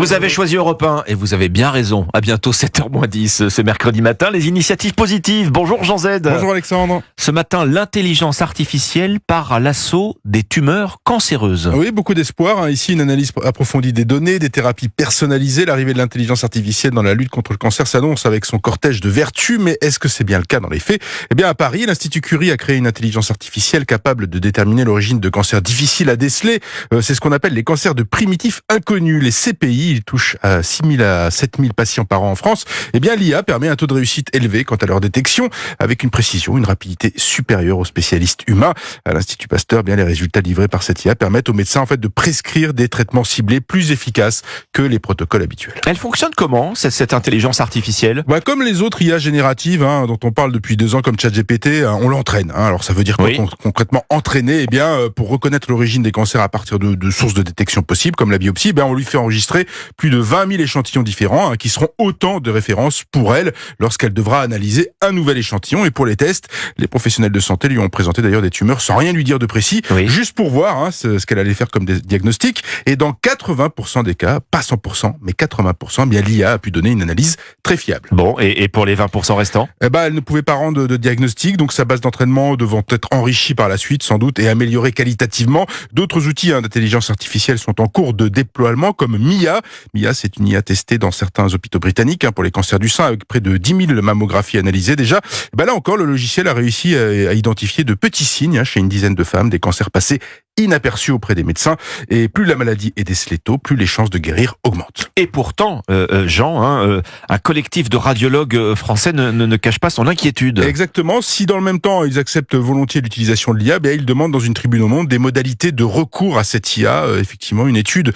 Vous avez choisi Europe 1 et vous avez bien raison. À bientôt 7h10 ce mercredi matin. Les initiatives positives. Bonjour Jean Z. Bonjour Alexandre. Ce matin, l'intelligence artificielle part à l'assaut des tumeurs cancéreuses. Oui, beaucoup d'espoir. Ici, une analyse approfondie des données, des thérapies personnalisées. L'arrivée de l'intelligence artificielle dans la lutte contre le cancer s'annonce avec son cortège de vertus. Mais est-ce que c'est bien le cas dans les faits ? Eh bien, à Paris, l'Institut Curie a créé une intelligence artificielle capable de déterminer l'origine de cancers difficiles à déceler. C'est ce qu'on appelle les cancers de primitifs inconnus, les CPI. Ils touchent à 6 000 à 7 000 patients par an en France. Eh bien, l'IA permet un taux de réussite élevé quant à leur détection, avec une précision, une rapidité supérieure aux spécialistes humains. À l'Institut Pasteur, eh bien, les résultats livrés par cette IA permettent aux médecins, de prescrire des traitements ciblés plus efficaces que les protocoles habituels. Elle fonctionne comment, cette intelligence artificielle ? Comme les autres IA génératives, dont on parle depuis 2 ans, comme ChatGPT, on l'entraîne. Alors, ça veut dire quoi concrètement entraîner? Eh bien, pour reconnaître l'origine des cancers à partir de sources de détection possibles, comme la biopsie, on lui fait enregistrer plus de 20 000 échantillons différents, qui seront autant de références pour elle lorsqu'elle devra analyser un nouvel échantillon. Et pour les tests, les professionnels de santé lui ont présenté d'ailleurs des tumeurs sans rien lui dire de précis, juste pour voir ce qu'elle allait faire comme diagnostic. Et dans 80% des cas, pas 100%, mais 80%, bien l'IA a pu donner une analyse très fiable. Bon, et pour les 20% restants ? Elle ne pouvait pas rendre de diagnostic, donc sa base d'entraînement devant être enrichie par la suite, sans doute, et améliorée qualitativement. D'autres outils d'intelligence artificielle sont en cours de déploiement, comme Mia. Mia, c'est une IA testée dans certains hôpitaux britanniques pour les cancers du sein, avec près de 10 000 mammographies analysées déjà. Là encore, le logiciel a réussi à identifier de petits signes chez une dizaine de femmes, des cancers passés inaperçus auprès des médecins. Et plus la maladie est décelée tôt, plus les chances de guérir augmentent. Et pourtant, Jean, un collectif de radiologues français ne cache pas son inquiétude. Exactement. Si dans le même temps, ils acceptent volontiers l'utilisation de l'IA, ils demandent dans une tribune au Monde des modalités de recours à cette IA. Effectivement, une étude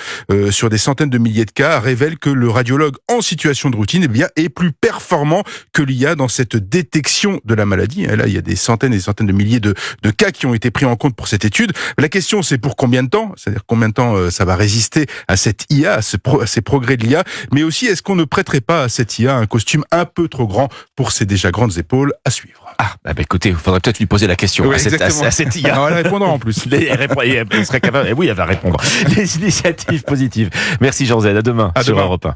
sur des centaines de milliers de cas révèle que le radiologue en situation de routine est plus performant que l'IA dans cette détection de la maladie. Et là, il y a des centaines et des centaines de milliers de cas qui ont été pris en compte pour cette étude. La question, c'est pour combien de temps ? C'est-à-dire combien de temps ça va résister à cette IA, à ces progrès de l'IA, mais aussi est-ce qu'on ne prêterait pas à cette IA un costume un peu trop grand pour ses déjà grandes épaules à suivre ? Écoutez, il faudrait peut-être lui poser la question à cette IA. Alors, elle répondra en plus. Elle serait capable, elle va répondre. Les initiatives positives. Merci Jean Z, à demain sur Europe 1.